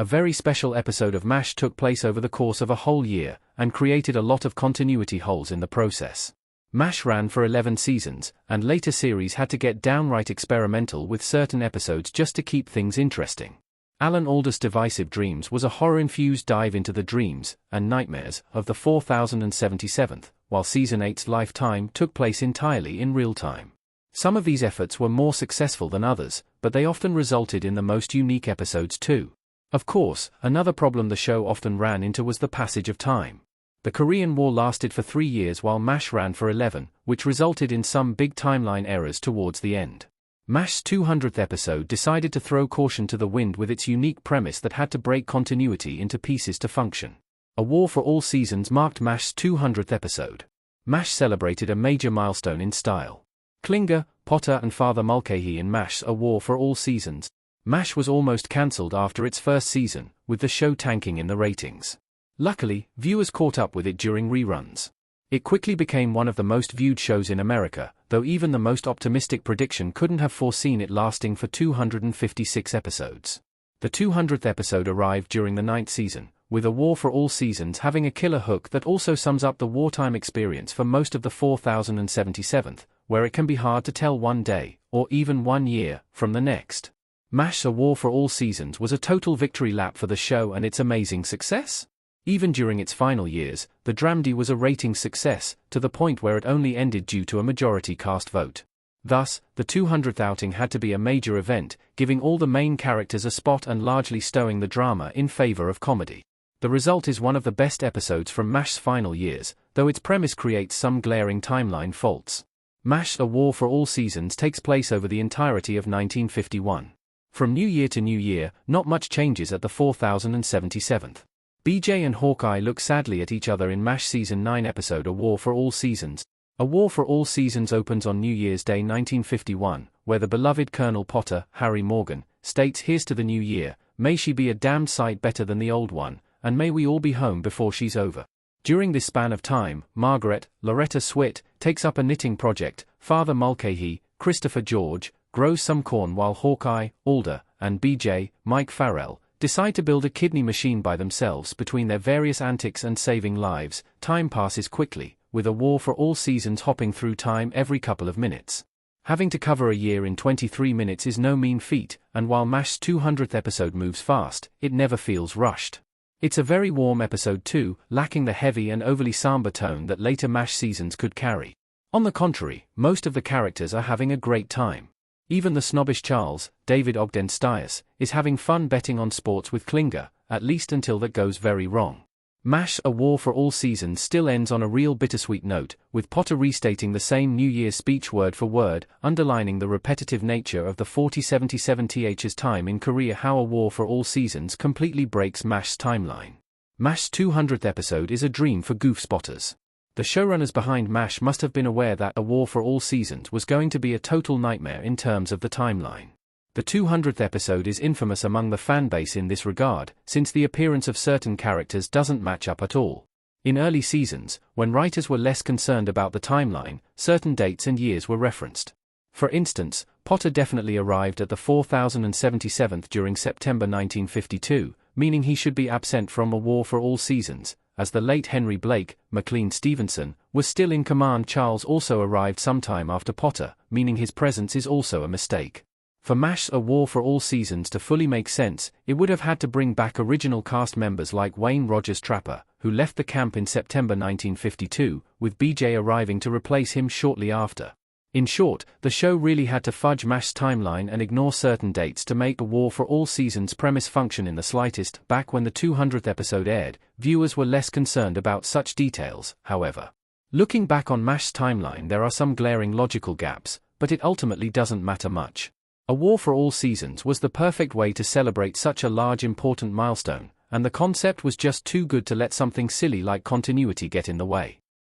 A very special episode of MASH took place over the course of a whole year, and created a lot of continuity holes in the process. MASH ran for 11 seasons, and later series had to get downright experimental with certain episodes just to keep things interesting. Alan Alda's Divisive Dreams was a horror-infused dive into the dreams and nightmares of the 4077th, while Season 8's Lifetime took place entirely in real time. Some of these efforts were more successful than others, but they often resulted in the most unique episodes too. Of course, another problem the show often ran into was the passage of time. The Korean War lasted for 3 years while MASH ran for 11, which resulted in some big timeline errors towards the end. MASH's 200th episode decided to throw caution to the wind with its unique premise that had to break continuity into pieces to function. A War for All Seasons marked MASH's 200th episode. MASH celebrated a major milestone in style. Klinger, Potter and Father Mulcahy in MASH's A War for All Seasons. MASH was almost cancelled after its first season, with the show tanking in the ratings. Luckily, viewers caught up with it during reruns. It quickly became one of the most viewed shows in America, though even the most optimistic prediction couldn't have foreseen it lasting for 256 episodes. The 200th episode arrived during the 9th season, with A War for All Seasons having a killer hook that also sums up the wartime experience for most of the 4077th, where it can be hard to tell one day, or even 1 year, from the next. MASH's A War for All Seasons was a total victory lap for the show and its amazing success. Even during its final years, the dramedy was a ratings success, to the point where it only ended due to a majority cast vote. Thus, the 200th outing had to be a major event, giving all the main characters a spot and largely stowing the drama in favor of comedy. The result is one of the best episodes from MASH's final years, though its premise creates some glaring timeline faults. MASH's A War for All Seasons takes place over the entirety of 1951. From New Year to New Year, not much changes at the 4077th. BJ and Hawkeye look sadly at each other in MASH Season 9 episode A War for All Seasons. A War for All Seasons opens on New Year's Day 1951, where the beloved Colonel Potter, Harry Morgan, states, "Here's to the new year, may she be a damned sight better than the old one, and may we all be home before she's over." During this span of time, Margaret, Loretta Swit, takes up a knitting project, Father Mulcahy, Christopher George, grows some corn while Hawkeye, Alda, and BJ, Mike Farrell, decide to build a kidney machine by themselves. Between their various antics and saving lives, time passes quickly, with A War for All Seasons hopping through time every couple of minutes. Having to cover a year in 23 minutes is no mean feat, and while MASH's 200th episode moves fast, it never feels rushed. It's a very warm episode too, lacking the heavy and overly somber tone that later MASH seasons could carry. On the contrary, most of the characters are having a great time. Even the snobbish Charles, David Ogden Stiers, is having fun betting on sports with Klinger, at least until that goes very wrong. MASH's A War for All Seasons still ends on a real bittersweet note, with Potter restating the same New Year's speech word for word, underlining the repetitive nature of the 4077th's time in Korea. How A War for All Seasons completely breaks MASH's timeline. MASH's 200th episode is a dream for goof spotters. The showrunners behind MASH must have been aware that A War for All Seasons was going to be a total nightmare in terms of the timeline. The 200th episode is infamous among the fanbase in this regard, since the appearance of certain characters doesn't match up at all. In early seasons, when writers were less concerned about the timeline, certain dates and years were referenced. For instance, Potter definitely arrived at the 4077th during September 1952, meaning he should be absent from A War for All Seasons, as the late Henry Blake, McLean Stevenson, was still in command. Charles also arrived sometime after Potter, meaning his presence is also a mistake. For MASH's A War for All Seasons to fully make sense, it would have had to bring back original cast members like Wayne Rogers Trapper, who left the camp in September 1952, with BJ arriving to replace him shortly after. In short, the show really had to fudge MASH's timeline and ignore certain dates to make A War for All Seasons' premise function in the slightest. Back when the 200th episode aired, viewers were less concerned about such details, however. Looking back on MASH's timeline, there are some glaring logical gaps, but it ultimately doesn't matter much. A War for All Seasons was the perfect way to celebrate such a large important milestone, and the concept was just too good to let something silly like continuity get in the way.